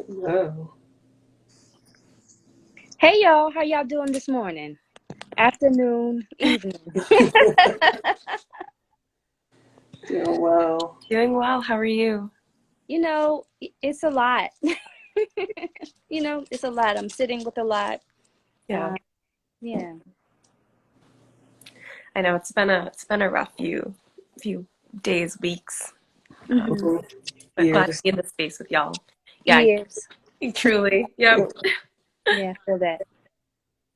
No. Hey y'all, how y'all doing this morning? Afternoon, evening. Doing well. Doing well. How are you? It's a lot. It's a lot. I'm sitting with a lot. Yeah, Yeah. I know it's been a rough few days, weeks. Hmm. Mhm. But glad to Years. be in the space with y'all. Yeah, Years. truly. Yep. Yeah, I feel that.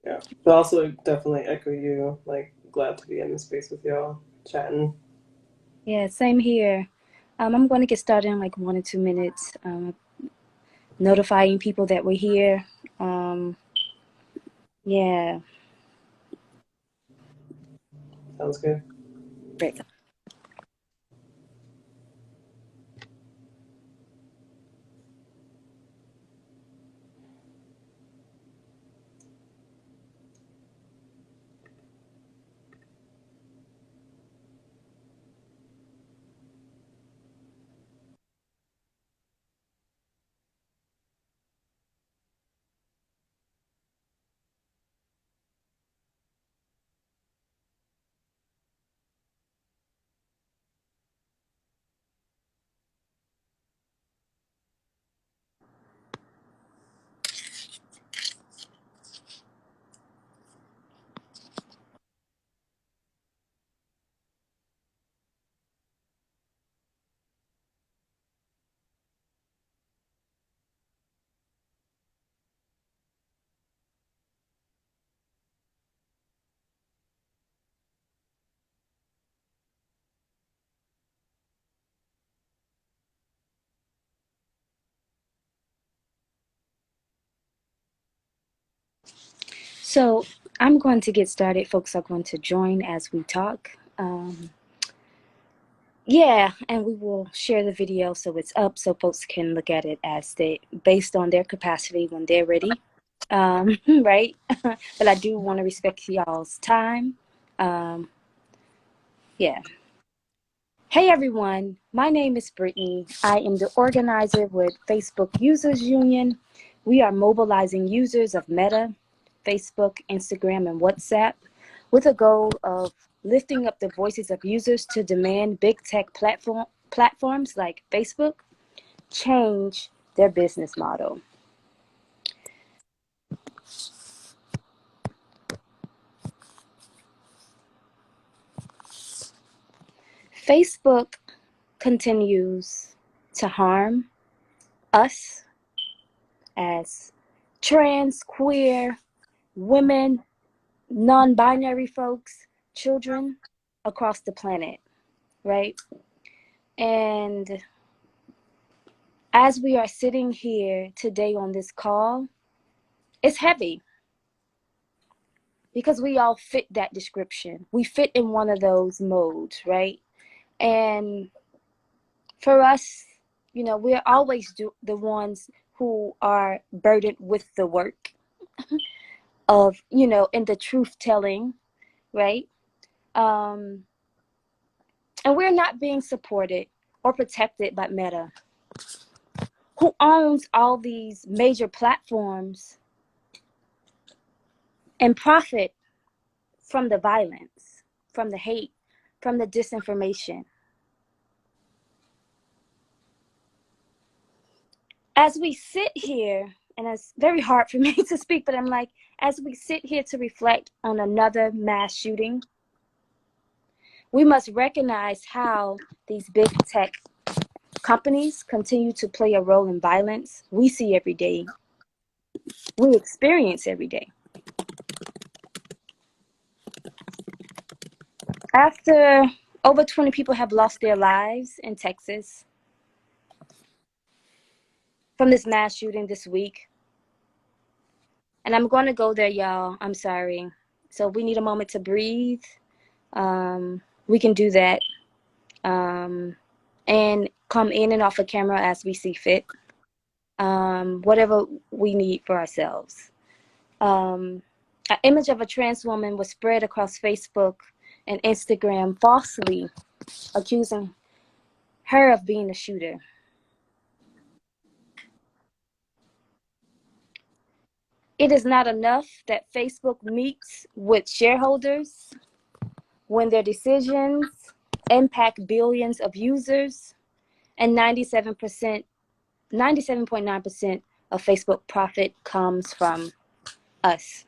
Yeah. But also definitely echo you. Like glad to be in the space with y'all, chatting. Yeah, same here. I'm going to get started in like 1 or 2 minutes. Notifying people that we're here. Um, yeah. Sounds good. Great. So I'm going to get started. Folks are going to join as we talk. Yeah, and we will share the video so it's up so folks can look at it as they based on their capacity when they're ready. Right? But I do want to respect y'all's time. Um, yeah. Hey everyone, my name is Brittany. I am the organizer with Facebook Users Union. We are mobilizing users of Meta, Facebook, Instagram, and WhatsApp with a goal of lifting up the voices of users to demand big tech platforms like Facebook change their business model. Facebook continues to harm us as trans, queer, women, non binary folks, children across the planet, right? And as we are sitting here today on this call, it's heavy because we all fit that description. We fit in one of those modes, right? And for us, we're always the ones who are burdened with the work of, in the truth telling, right? Um, and we're not being supported or protected by Meta, who owns all these major platforms and profit from the violence, from the hate, from the disinformation. As we sit here, and it's very hard for me to speak, but I'm like, as we sit here to reflect on another mass shooting, we must recognize how these big tech companies continue to play a role in violence we see every day, we experience every day. After over 20 people have lost their lives in Texas from this mass shooting this week, and I'm going to go there, y'all. I'm sorry. So we need a moment to breathe. We can do that. And come in and off of camera as we see fit. Whatever we need for ourselves. An image of a trans woman was spread across Facebook and Instagram falsely accusing her of being the shooter. It is not enough that Facebook meets with shareholders when their decisions impact billions of users and 97.9% of Facebook profit comes from us.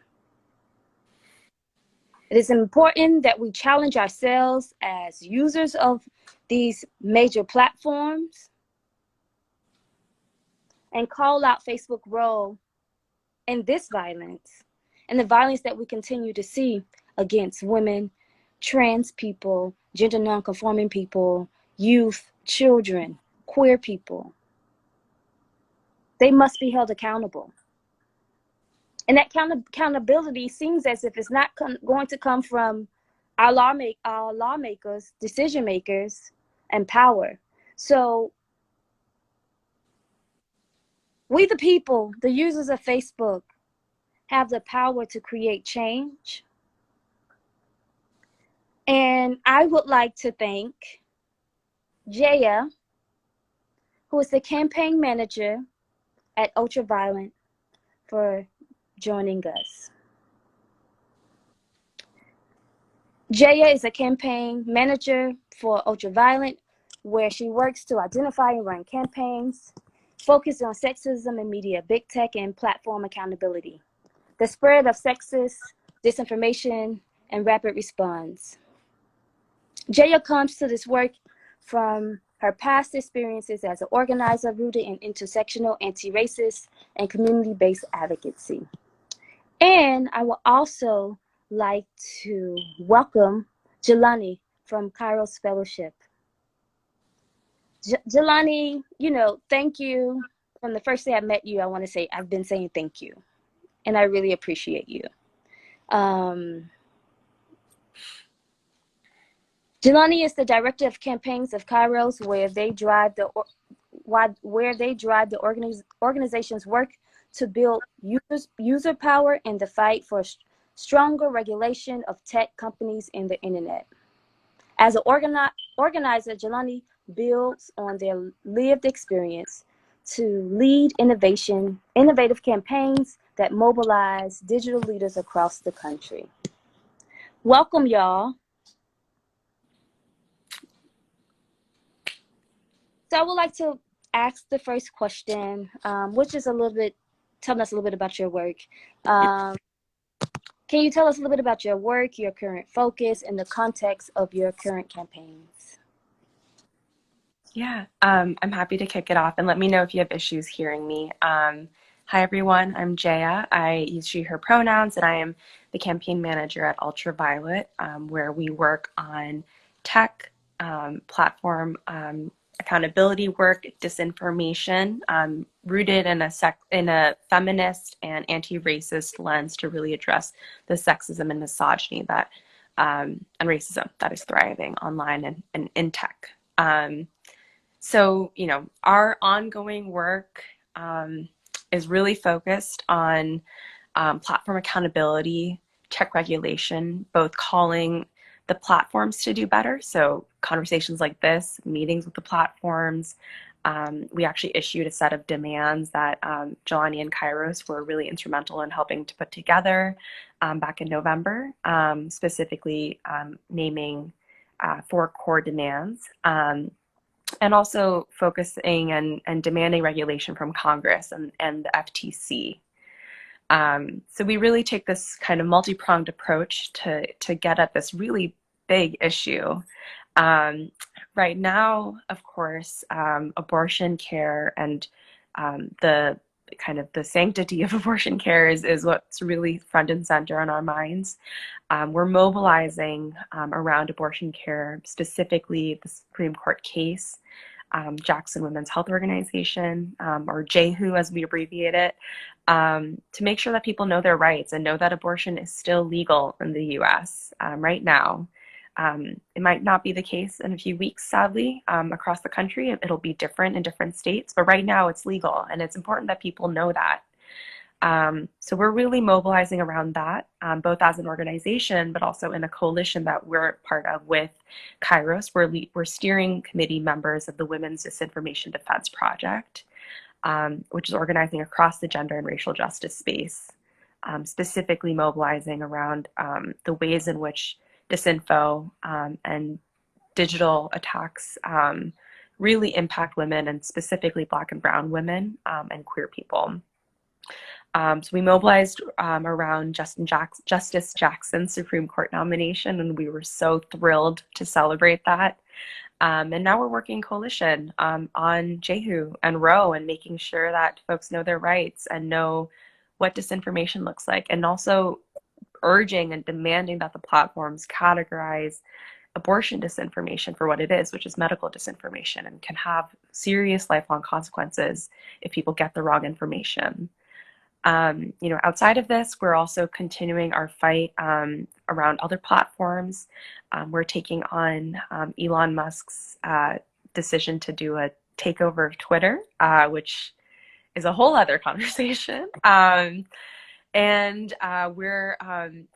It is important that we challenge ourselves as users of these major platforms and call out Facebook's role in this violence and the violence that we continue to see against women, trans people, gender nonconforming people, youth, children, queer people. They must be held accountable. And that accountability seems as if it's not going to come from our lawmakers, decision makers, and power. So we, the people, the users of Facebook, have the power to create change. And I would like to thank Jaya, who is the campaign manager at Ultraviolent, for joining us. Jaya is a campaign manager for Ultraviolent, where she works to identify and run campaigns focused on sexism in media, big tech, and platform accountability, the spread of sexist disinformation, and rapid response. Jaya comes to this work from her past experiences as an organizer rooted in intersectional, anti-racist, and community-based advocacy. And I would also like to welcome Jelani from Kairos Fellowship. Jelani, thank you. From the first day I met you, I want to say I've been saying thank you, and I really appreciate you. Jelani is the director of campaigns of Kairos, where they drive the organization's work to build user power in the fight for stronger regulation of tech companies and the internet. As an organizer, Jelani builds on their lived experience to lead innovative campaigns that mobilize digital leaders across the country. Welcome, y'all. So I would like to ask the first question, which is telling us a little bit about your work. Can you tell us a little bit about your work, your current focus, and the context of your current campaigns? Yeah, I'm happy to kick it off, and let me know if you have issues hearing me. Hi, everyone. I'm Jaya. I use she, her pronouns, and I am the campaign manager at Ultraviolet, where we work on tech, platform accountability work, disinformation, rooted in a feminist and anti-racist lens to really address the sexism and misogyny and racism that is thriving online and in tech. So, our ongoing work is really focused on platform accountability, tech regulation, both calling the platforms to do better. So conversations like this, meetings with the platforms. We actually issued a set of demands that Jelani and Kairos were really instrumental in helping to put together back in November, specifically naming 4 core demands. And also focusing and demanding regulation from Congress and the FTC. So we really take this kind of multi-pronged approach to get at this really big issue. Right now, of course, abortion care and the sanctity of abortion care is what's really front and center on our minds. We're mobilizing around abortion care, specifically the Supreme Court case, Jackson Women's Health Organization, or JHU as we abbreviate it, to make sure that people know their rights and know that abortion is still legal in the US right now. It might not be the case in a few weeks, sadly, across the country. It'll be different in different states, but right now it's legal, and it's important that people know that. So we're really mobilizing around that, both as an organization, but also in a coalition that we're part of with Kairos. We're steering committee members of the Women's Disinformation Defense Project, which is organizing across the gender and racial justice space. specifically mobilizing around the ways in which disinfo and digital attacks really impact women, and specifically Black and Brown women and queer people. So we mobilized around Justice Jackson's Supreme Court nomination, and we were so thrilled to celebrate that. And now we're working coalition on Jehu and Roe, and making sure that folks know their rights and know what disinformation looks like, and also urging and demanding that the platforms categorize abortion disinformation for what it is, which is medical disinformation, and can have serious lifelong consequences if people get the wrong information. Outside of this, we're also continuing our fight around other platforms. We're taking on Elon Musk's decision to do a takeover of Twitter, which is a whole other conversation. And we're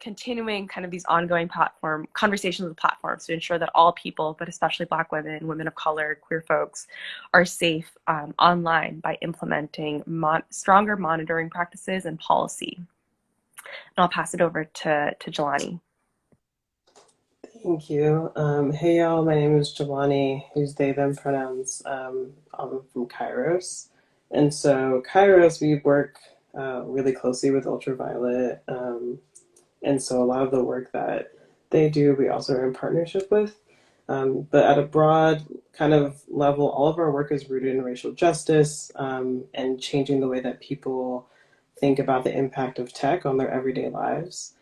continuing kind of these ongoing platform conversations with platforms to ensure that all people, but especially Black women, women of color, queer folks, are safe online by implementing stronger monitoring practices and policy. And I'll pass it over to Jelani. Thank you. Hey y'all, my name is Jelani, who's they, them pronouns. I'm from Kairos. And so Kairos, we work really closely with Ultraviolet. And so a lot of the work that they do, we also are in partnership with. But at a broad kind of level, all of our work is rooted in racial justice and changing the way that people think about the impact of tech on their everyday lives.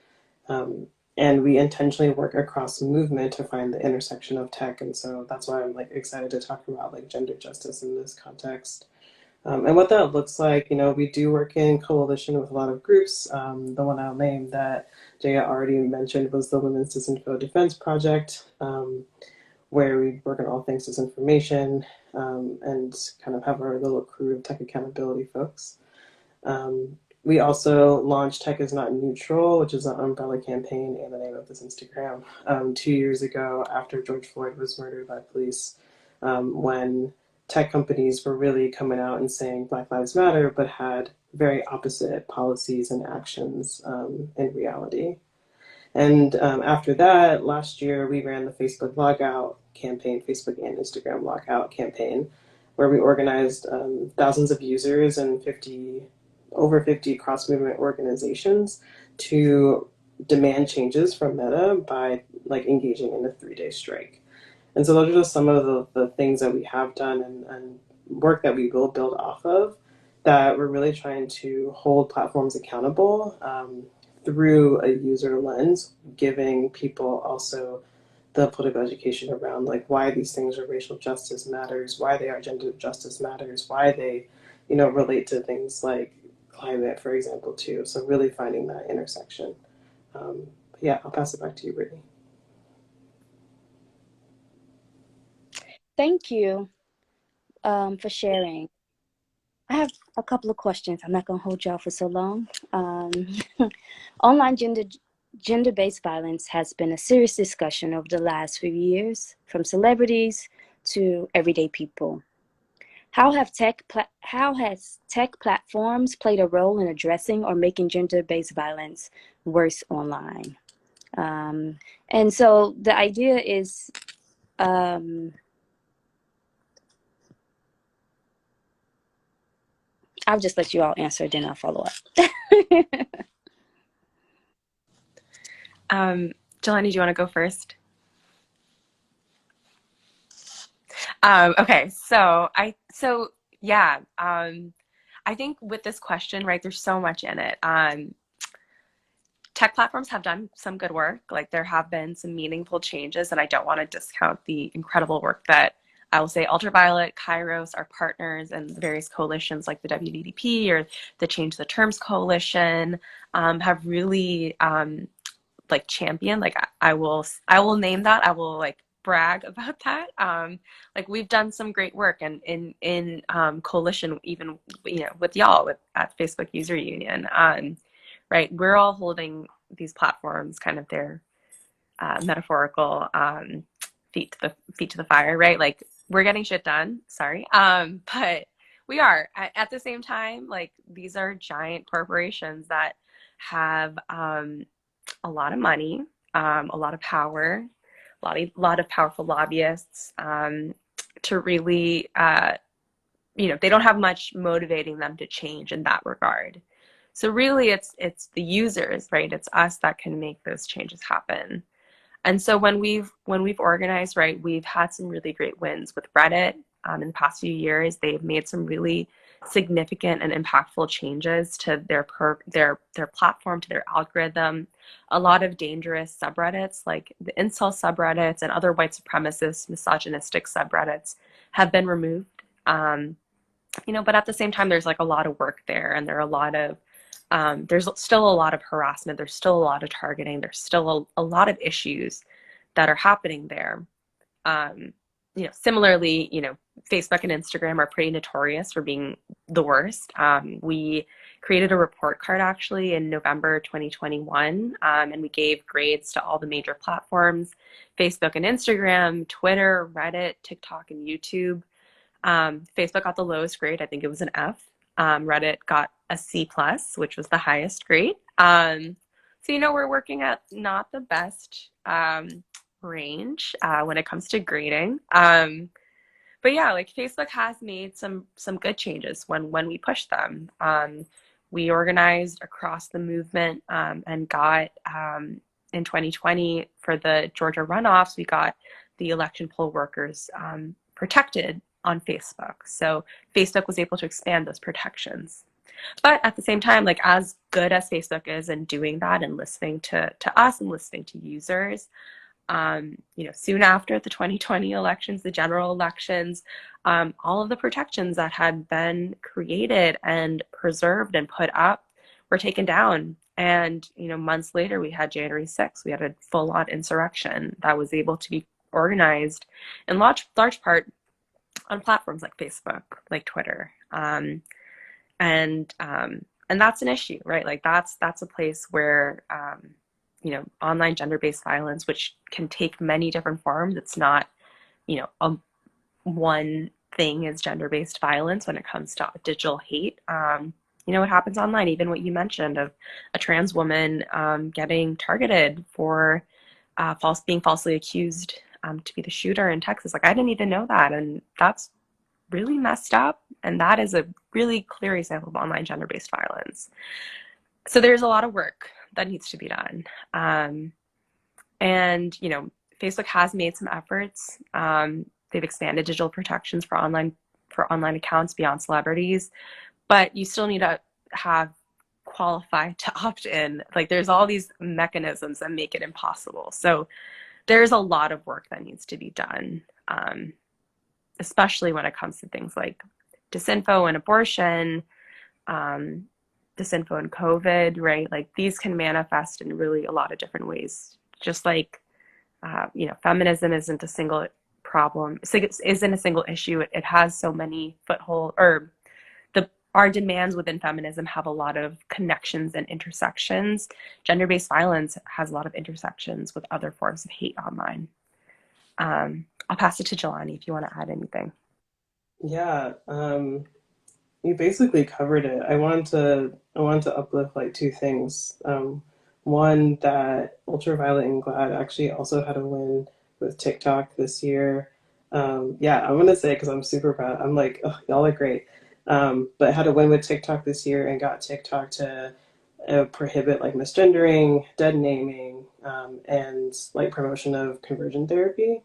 And we intentionally work across movement to find the intersection of tech. And so that's why I'm excited to talk about gender justice in this context. And what that looks like, we do work in coalition with a lot of groups. The one I'll name that Jaya already mentioned was the Women's Disinfo Defense Project, where we work on all things disinformation and kind of have our little crew of tech accountability folks. We also launched Tech is Not Neutral, which is an umbrella campaign and the name of this Instagram, 2 years ago after George Floyd was murdered by police, when tech companies were really coming out and saying Black Lives Matter, but had very opposite policies and actions in reality. And after that, last year, we ran the Facebook Logout campaign, Facebook and Instagram Logout campaign, where we organized thousands of users and over 50 cross-movement organizations to demand changes from Meta by engaging in a 3-day strike. And so those are just some of the things that we have done and work that we will build off of, that we're really trying to hold platforms accountable through a user lens, giving people also the political education around why these things are racial justice matters, why they are gender justice matters, why they relate to things like climate, for example, too. So really finding that intersection. Yeah, I'll pass it back to you, Brittany. Thank you for sharing. I have a couple of questions. I'm not going to hold y'all for so long. Online gender-based violence has been a serious discussion over the last few years, from celebrities to everyday people. How has tech platforms played a role in addressing or making gender-based violence worse online? And so the idea is, I'll just let you all answer, then I'll follow up. Jelani, do you want to go first? Okay, I think with this question, right, there's so much in it. Tech platforms have done some good work. There have been some meaningful changes, and I don't want to discount the incredible work that I will say Ultraviolet, Kairos, our partners, and the various coalitions like the WDDP or the Change the Terms Coalition have really championed. I will name that. I will brag about that. We've done some great work and in coalition, even with y'all at Facebook User Union. Right, we're all holding these platforms kind of their metaphorical feet to the fire, right? We're getting shit done. Sorry, but we are at the same time. These are giant corporations that have a lot of money, a lot of power, lot of powerful lobbyists to really, they don't have much motivating them to change in that regard. So really, it's the users, right? It's us that can make those changes happen. And so when we've organized, right, we've had some really great wins with Reddit. In the past few years, they've made some really significant and impactful changes to their platform, to their algorithm. A lot of dangerous subreddits like the incel subreddits and other white supremacist, misogynistic subreddits have been removed. But at the same time, there's like a lot of work there, and there are a lot of there's still a lot of harassment. There's still a lot of targeting. There's still a lot of issues that are happening there. Similarly, Facebook and Instagram are pretty notorious for being the worst. We created a report card actually in November 2021, and we gave grades to all the major platforms: Facebook and Instagram, Twitter, Reddit, TikTok, and YouTube. Facebook got the lowest grade. I think it was an F. Reddit got a C plus, which was the highest grade. So we're working at not the best range when it comes to grading. But yeah, like Facebook has made some good changes when we push them. We organized across the movement and got in 2020 for the Georgia runoffs, we got the election poll workers protected on Facebook. So Facebook was able to expand those protections. But at the same time, like as good as Facebook is in doing that and listening to us and listening to users, soon after the 2020 elections, the general elections, all of the protections that had been created and preserved and put up were taken down. And, months later, we had January 6th. We had a full-on insurrection that was able to be organized in large part on platforms like Facebook, like Twitter. And that's an issue, right? Like that's a place where, online gender-based violence, which can take many different forms. It's not, one thing is gender-based violence when it comes to digital hate. It happens online, even what you mentioned of a trans woman getting targeted for being falsely accused to be the shooter in Texas. Like I didn't even know that, and that's really messed up. And that is a really clear example of online gender-based violence. So there's a lot of work that needs to be done. And Facebook has made some efforts. They've expanded digital protections for online accounts beyond celebrities, but you still need to qualify to opt in. Like there's all these mechanisms that make it impossible. So there's a lot of work that needs to be done, especially when it comes to things like disinfo and abortion, disinfo and COVID, right? Like these can manifest in really a lot of different ways. Just like, feminism isn't a single problem, isn't a single issue. It has so many foothold, or our demands within feminism have a lot of connections and intersections. Gender-based violence has a lot of intersections with other forms of hate online. I'll pass it to Jelani if you want to add anything. Yeah, you basically covered it. I wanted to uplift like two things. One, that Ultraviolet and GLAAD actually also had a win with TikTok this year. Yeah, I'm gonna say because I'm super proud. I'm like, oh, y'all are great. But had a win with TikTok this year and got TikTok to prohibit like misgendering, dead naming, and like promotion of conversion therapy,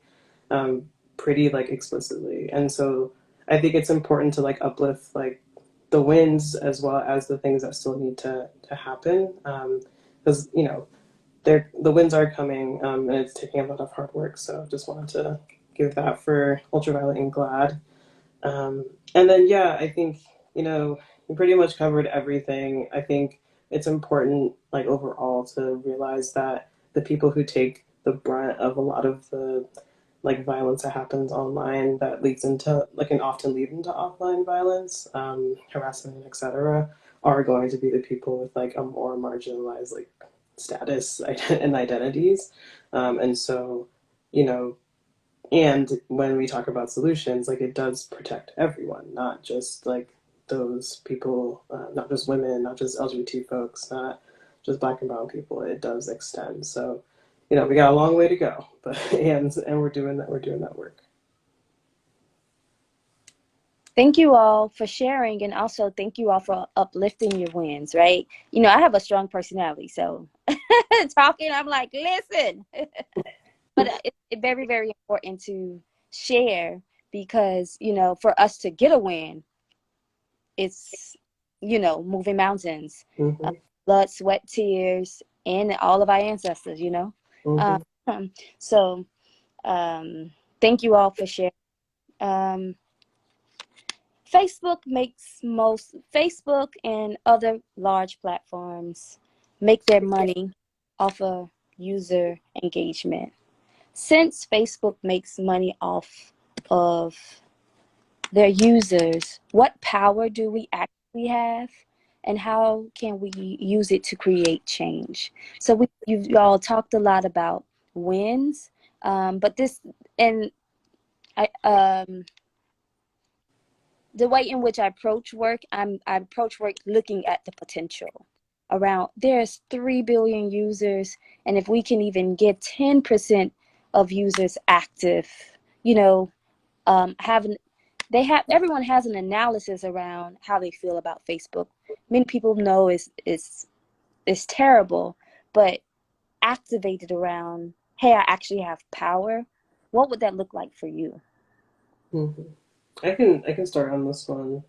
pretty like explicitly. And so I think it's important to like uplift like the wins as well as the things that still need to happen, because the wins are coming, and it's taking a lot of hard work. So just wanted to give that for Ultraviolet and GLAAD. And then, yeah, I think, you pretty much covered everything. I think it's important, like, overall to realize that the people who take the brunt of a lot of the, like, violence that happens online that leads into, like, can often lead into offline violence, harassment, etc., are going to be the people with, like, a more marginalized, like, status and identities. And so, you know, and when we talk about solutions, like it does protect everyone, not just like those people, not just women, not just LGBT folks, not just Black and brown people, it does extend. So, we got a long way to go, but and we're doing that. We're doing that work. Thank you all for sharing, and also thank you all for uplifting your wins, right? I have a strong personality, so talking, I'm like, listen. But it's very, very important to share because, for us to get a win, it's, moving mountains, Mm-hmm. blood, sweat, tears, and all of our ancestors. Mm-hmm. So thank you all for sharing. Um, Facebook and other large platforms make their money off of user engagement. Since Facebook makes money off of their users, what power do we actually have? And how can we use it to create change? So you all talked a lot about wins, but this and I the way in which I approach work, I approach work looking at the potential. There's 3 billion users, and if we can even get 10% of users active, you know, having everyone has an analysis around how they feel about Facebook. Many people know it's terrible, but activated around, hey, I actually have power. What would that look like for you? Mm-hmm. I can start on this one.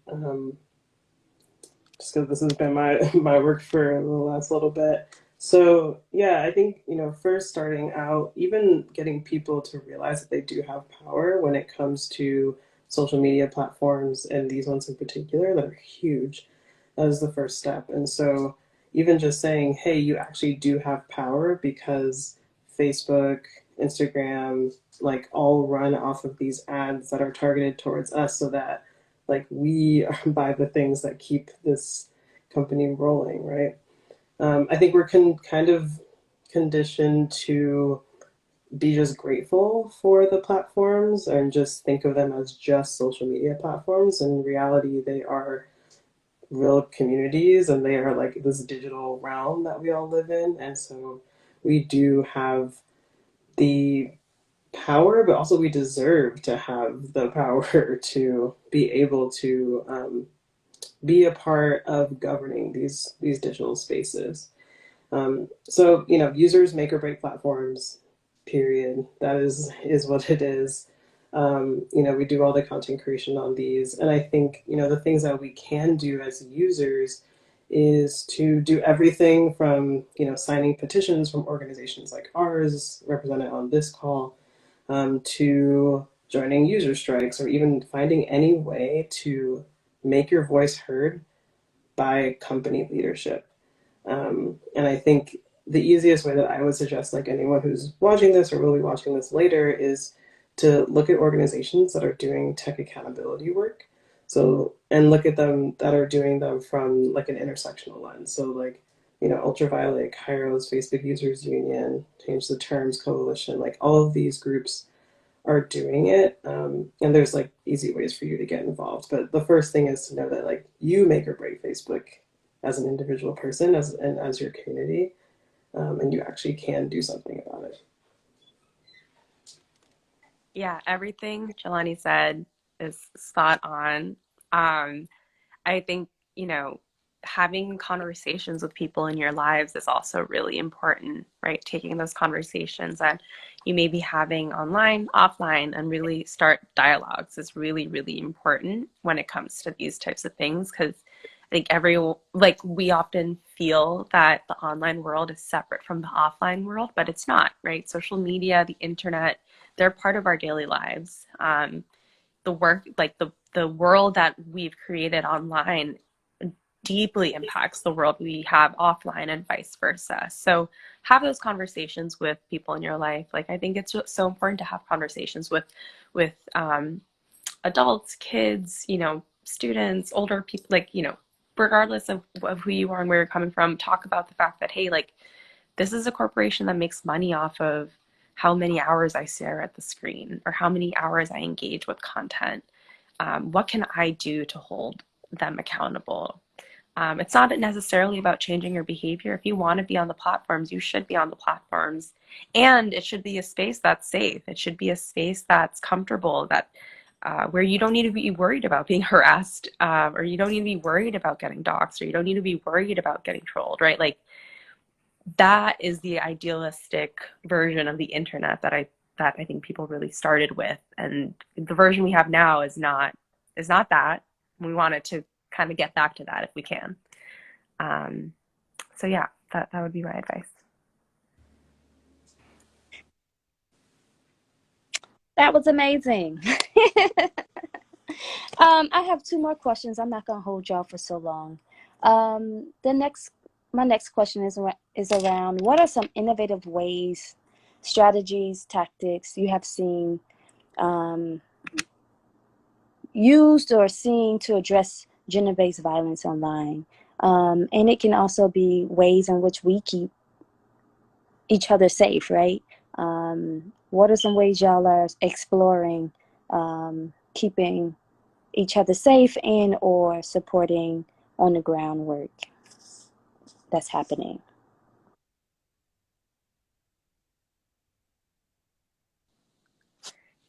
Just because this has been my my work for the last little bit. So yeah, I think first starting out, even getting people to realize that they do have power when it comes to social media platforms and these ones in particular that are huge. That is the first step. And so even just saying, hey, you actually do have power because Facebook, Instagram, like all run off of these ads that are targeted towards us so that like we buy the things that keep this company rolling, right? I think we're kind of conditioned to be just grateful for the platforms and just think of them as just social media platforms. In reality, they are real communities and they are like this digital realm that we all live in. And so we do have the power, but also we deserve to have the power to be able to be a part of governing these digital spaces. So users make or break platforms. Period. That is what it is. We do all the content creation on these, and I think the things that we can do as users is to do everything from signing petitions from organizations like ours represented on this call, to joining user strikes or even finding any way to make your voice heard by company leadership. And I think the easiest way that I would suggest, like anyone who's watching this or will be watching this later, is to look at organizations that are doing tech accountability work. So, and look at them that are doing them from like an intersectional lens. So, like, Ultraviolet, Kairos, Facebook Users Union, Change the Terms Coalition, like all of these groups are doing it. And there's like easy ways for you to get involved. But the first thing is to know that like you make or break Facebook as an individual person, as your community, and you actually can do something about it. Yeah, everything Jelani said is spot on. I think, having conversations with people in your lives is also really important, right? Taking those conversations that you may be having online, offline, and really start dialogues is really, really important when it comes to these types of things. Because I think we often feel that the online world is separate from the offline world, but it's not, right? Social media, the internet, they're part of our daily lives. The work, like the world that we've created online deeply impacts the world we have offline and vice versa. So have those conversations with people in your life. Like, I think it's just so important to have conversations with adults, kids, students, older people, like, regardless of who you are and where you're coming from, talk about the fact that, hey, like, this is a corporation that makes money off of how many hours I stare at the screen or how many hours I engage with content. What can I do to hold them accountable? It's not necessarily about changing your behavior. If you want to be on the platforms, you should be on the platforms. And it should be a space that's safe. It should be a space that's comfortable, that where you don't need to be worried about being harassed, or you don't need to be worried about getting doxxed, or you don't need to be worried about getting trolled, right? Like that is the idealistic version of the internet that I think people really started with. And the version we have now is not that. We want it to kind of get back to that if we can. So yeah, that would be my advice. That was amazing. I have two more questions. I'm not gonna hold y'all for so long. My next question is around what are some innovative ways, strategies, tactics you have seen used or seen to address gender-based violence online, and it can also be ways in which we keep each other safe, right? What are some ways y'all are exploring keeping each other safe and or supporting on the ground work that's happening?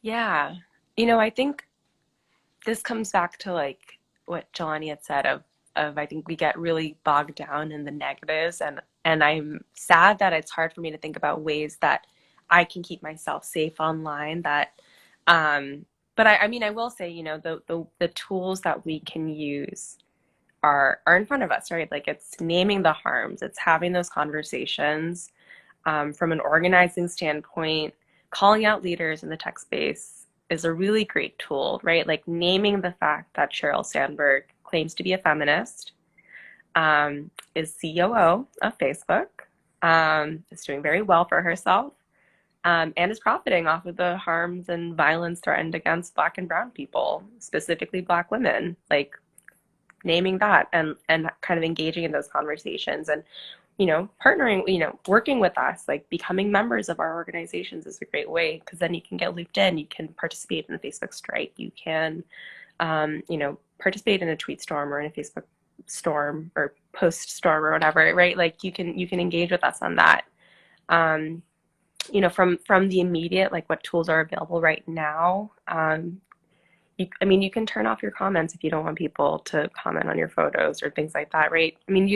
Yeah. I think this comes back to like what Jelani had said of I think we get really bogged down in the negatives, and I'm sad that it's hard for me to think about ways that I can keep myself safe online. But I mean, I will say, the tools that we can use are in front of us, right? Like it's naming the harms, it's having those conversations, from an organizing standpoint. Calling out leaders in the tech space is a really great tool, right? Like naming the fact that Sheryl Sandberg claims to be a feminist, is COO of Facebook, is doing very well for herself, and is profiting off of the harms and violence threatened against Black and Brown people, specifically Black women. Like naming that and kind of engaging in those conversations, and partnering, working with us, like becoming members of our organizations is a great way, because then you can get looped in. You can participate in the Facebook strike. You can, participate in a tweet storm or in a Facebook storm or post storm or whatever, right? Like you can engage with us on that. From the immediate, like what tools are available right now. You can turn off your comments if you don't want people to comment on your photos or things like that, right? I mean,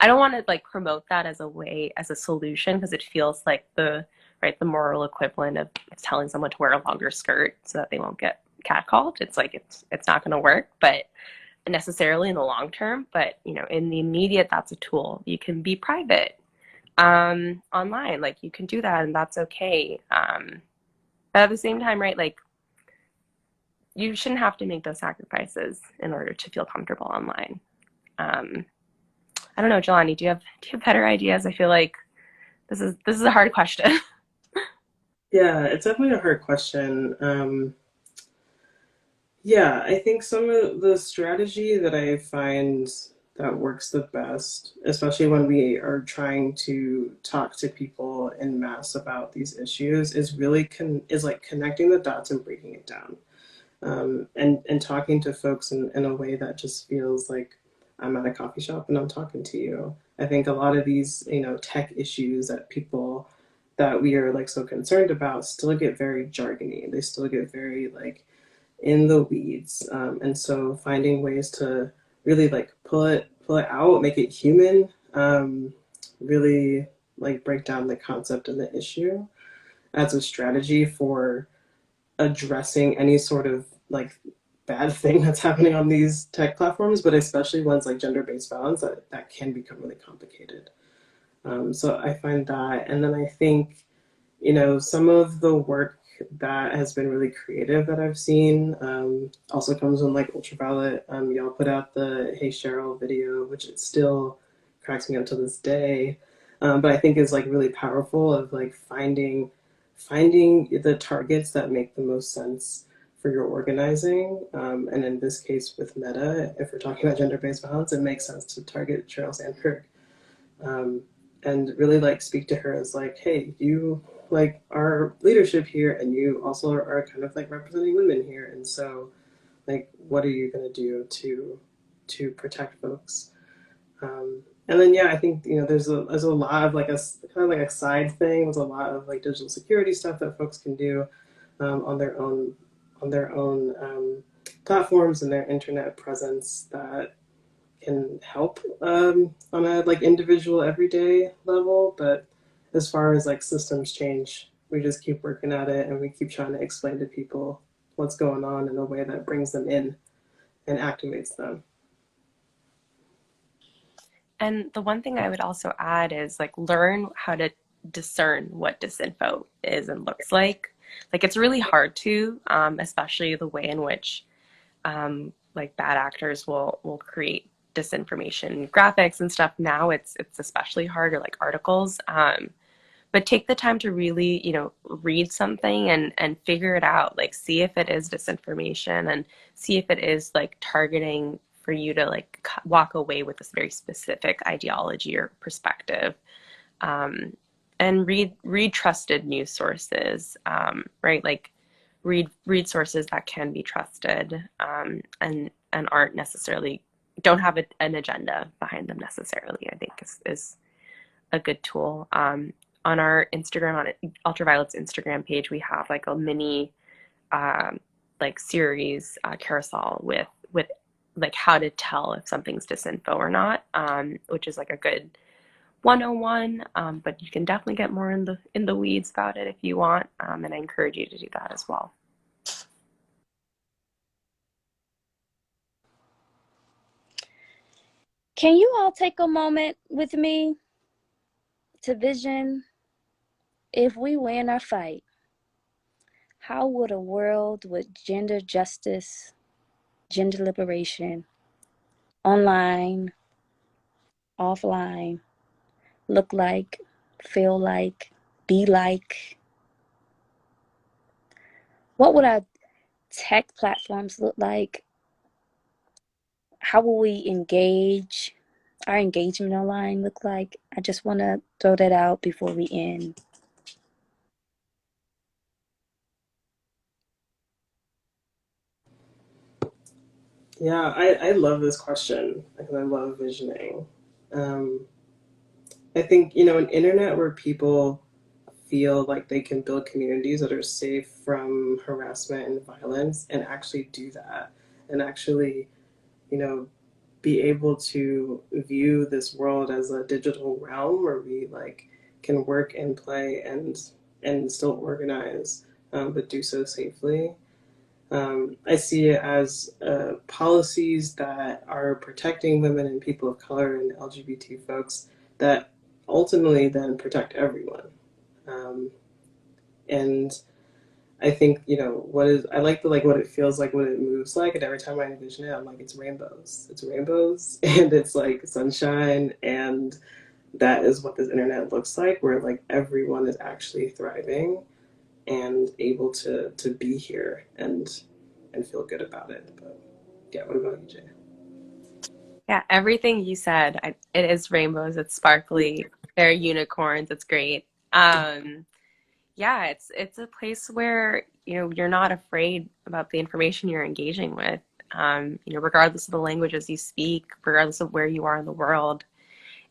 I don't want to like promote that as a solution, because it feels like the moral equivalent of telling someone to wear a longer skirt so that they won't get catcalled. It's like, it's not going to work, but necessarily in the long term. But, in the immediate, that's a tool. You can be private, online, like you can do that, and that's okay. But at the same time, right, like, you shouldn't have to make those sacrifices in order to feel comfortable online. I don't know, Jelani, do you have better ideas? I feel like this is a hard question. Yeah, it's definitely a hard question. Yeah, I think some of the strategy that I find that works the best, especially when we are trying to talk to people in mass about these issues, is really is like connecting the dots and breaking it down. And talking to folks in a way that just feels like I'm at a coffee shop and I'm talking to you. I think a lot of these, tech issues that we are like so concerned about still get very jargony. They still get very like in the weeds. And so finding ways to really like pull it out, make it human, really like break down the concept and the issue as a strategy for addressing any sort of like bad thing that's happening on these tech platforms, but especially ones like gender-based violence that can become really complicated. So I find that, and then I think, some of the work that has been really creative that I've seen, also comes from like Ultraviolet. Y'all put out the Hey Cheryl video, which it still cracks me up to this day. But I think is like really powerful of like finding the targets that make the most sense for your organizing. And in this case with Meta, if we're talking about gender-based violence, it makes sense to target Sheryl Sandberg, um, and really like speak to her as like, hey, you like are leadership here, and you also are kind of like representing women here, and so like, what are you going to do to protect folks? And then yeah, I think there's a lot of like a kind of like a side thing. There's a lot of like digital security stuff that folks can do on their own platforms and their internet presence that can help on a like individual everyday level. But as far as like systems change, we just keep working at it and we keep trying to explain to people what's going on in a way that brings them in and activates them. And the one thing I would also add is like learn how to discern what disinfo is and looks like. Like it's really hard to, especially the way in which like bad actors will create disinformation graphics and stuff. Now it's especially hard, or like articles. But take the time to really, read something and figure it out. Like see if it is disinformation, and see if it is like targeting for you to like walk away with this very specific ideology or perspective. Um, and read trusted news sources, right? Like read sources that can be trusted, and aren't necessarily, don't have an agenda behind them necessarily. I think is a good tool. On our Instagram, on Ultraviolet's Instagram page, we have like a mini um, like series carousel with like how to tell if something's disinfo or not, which is like a good 101. But you can definitely get more in the weeds about it if you want, and I encourage you to do that as well. Can you all take a moment with me to vision if we win our fight? How would a world with gender justice, gender liberation, online, offline, look like, feel like, be like? What would our tech platforms look like? How will we engage? Our engagement online look like? I just want to throw that out before we end. Yeah, I love this question because I love visioning. Um, I think, an internet where people feel like they can build communities that are safe from harassment and violence and actually do that and actually, you know, be able to view this world as a digital realm where we like can work and play and still organize, but do so safely. I see it as policies that are protecting women and people of color and LGBT folks that ultimately then protect everyone. Um, and I think what is I like the like what it feels like, what it moves like, and every time I envision it, I'm like it's rainbows, and it's like sunshine, and that is what this internet looks like, where like everyone is actually thriving and able to be here and feel good about it. But yeah, what about you, Jay? Yeah, everything you said, it is rainbows, it's sparkly, there are unicorns, it's great. Yeah, it's a place where you're not afraid about the information you're engaging with. Regardless of the languages you speak, regardless of where you are in the world,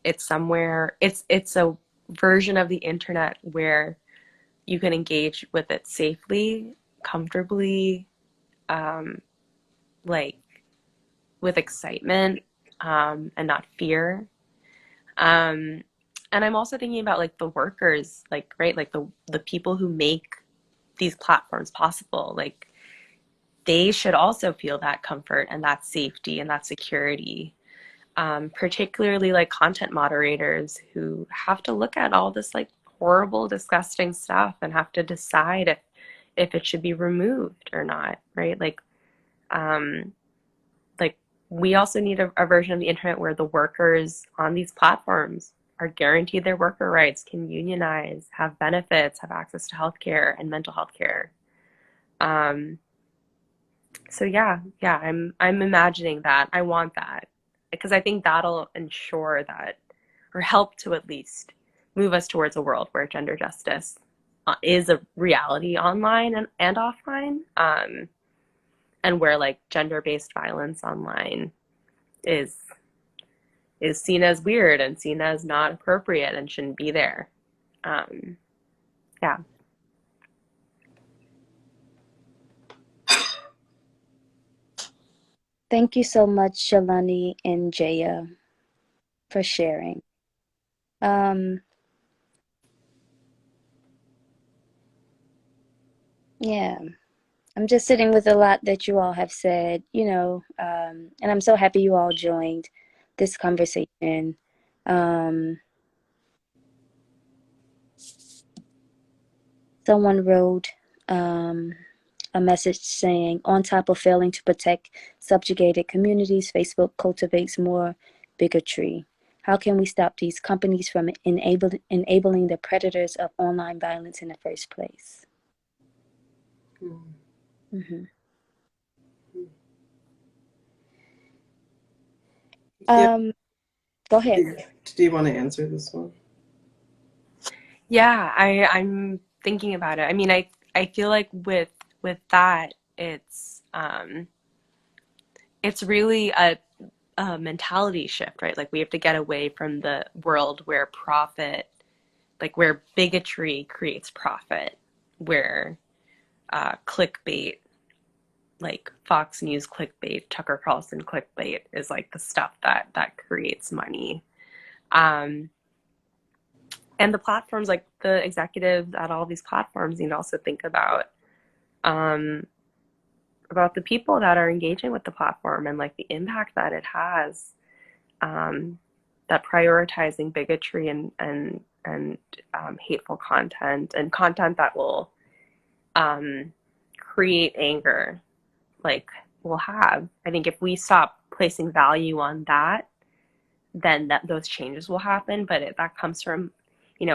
it's somewhere. It's a version of the internet where you can engage with it safely, comfortably, um, like with excitement, and not fear. Um, and I'm also thinking about like the workers, like right, like the people who make these platforms possible. Like they should also feel that comfort and that safety and that security. Particularly like content moderators who have to look at all this like horrible, disgusting stuff and have to decide if it should be removed or not, right? Um, like we also need a version of the internet where the workers on these platforms are guaranteed their worker rights, can unionize, have benefits, have access to healthcare and mental health care. Um, so yeah, I'm imagining that. I want that because I think that'll ensure that, or help to at least move us towards a world where gender justice is a reality online and offline, and where like gender-based violence online is is seen as weird and seen as not appropriate and shouldn't be there. Yeah. Thank you so much, Shalani and Jaya, for sharing. Yeah, I'm just sitting with a lot that you all have said, and I'm so happy you all joined this conversation. Someone wrote a message saying, on top of failing to protect subjugated communities, Facebook cultivates more bigotry. How can we stop these companies from enabling the predators of online violence in the first place? Mm-hmm. Yeah. Go ahead. Do you want to answer this one? Yeah, I'm thinking about it. I mean, I feel like with that, it's really a mentality shift, right? Like we have to get away from the world where profit, like where bigotry creates profit, where clickbait, like Fox News clickbait, Tucker Carlson clickbait is like the stuff that creates money. And the platforms, like the executives at all these platforms, need to also think um, about the people that are engaging with the platform and like the impact that it has. That prioritizing bigotry and hateful content and content that will create anger, like will have. I think if we stop placing value on that, then those changes will happen. But that comes from,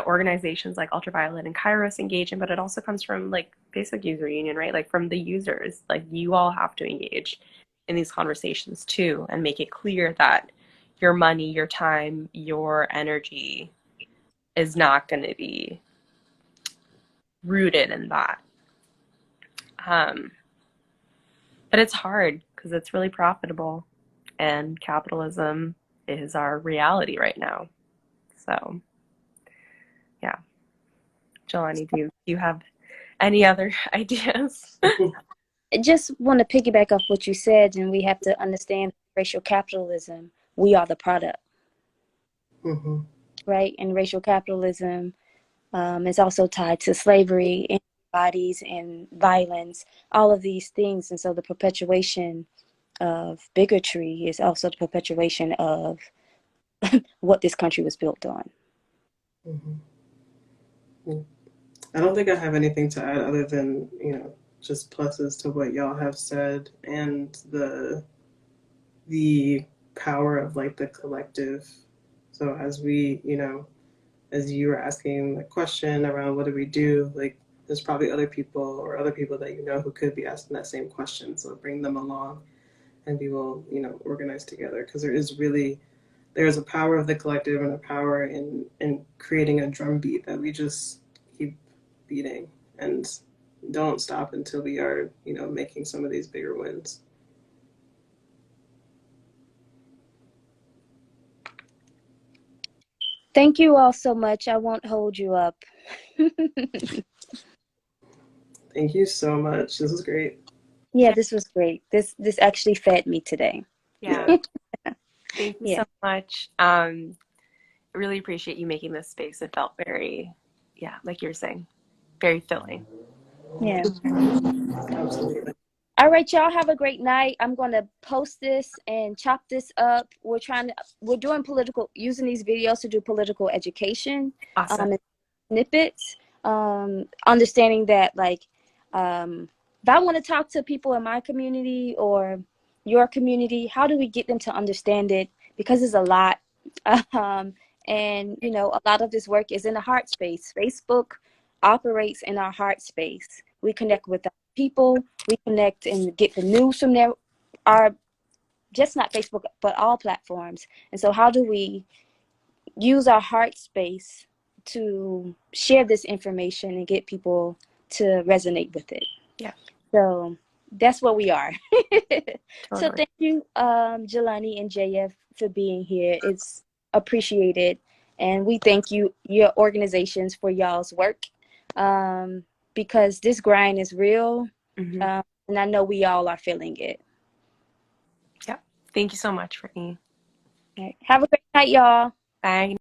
organizations like Ultraviolet and Kairos engaging, but it also comes from like Facebook User Union, right? Like from the users. Like you all have to engage in these conversations too and make it clear that your money, your time, your energy is not going to be rooted in that. But it's hard because it's really profitable and capitalism is our reality right now. So, yeah. Jelani, do you have any other ideas? I just want to piggyback off what you said, and we have to understand racial capitalism. We are the product, Mm-hmm. right? And racial capitalism is also tied to slavery, bodies, and violence, all of these things. And so the perpetuation of bigotry is also the perpetuation of what this country was built on. Mm-hmm. I don't think I have anything to add other than, just pluses to what y'all have said and the power of like the collective. So as we, as you were asking the question around what do we do, like there's probably other people or other people that who could be asking that same question. So bring them along and we will, organize together because there's a power of the collective and a power in creating a drumbeat that we just keep beating and don't stop until we are, making some of these bigger wins. Thank you all so much. I won't hold you up. Thank you so much. This was great. Yeah, this was great. This actually fed me today. Yeah. Thank you Yeah. so much. I really appreciate you making this space. It felt very, yeah, like you're saying, very filling. Yeah. Absolutely. All right, y'all have a great night. I'm going to post this and chop this up. We're doing using these videos to do political education. Awesome. Snippets, understanding that if I want to talk to people in my community or your community, how do we get them to understand it? Because it's a lot. And a lot of this work is in the heart space. Facebook operates in our heart space. We connect with our people, we connect and get the news from there, just not Facebook, but all platforms. And so how do we use our heart space to share this information and get people to resonate with it? Yeah. So that's what we are. So Totally. thank you, Jelani and JF, for being here. It's appreciated, and we thank you, your organizations, for y'all's work, because this grind is real, Hmm. and I know we all are feeling it. Yep. Thank you so much, Brittany. All right. Have a great night, y'all. Bye.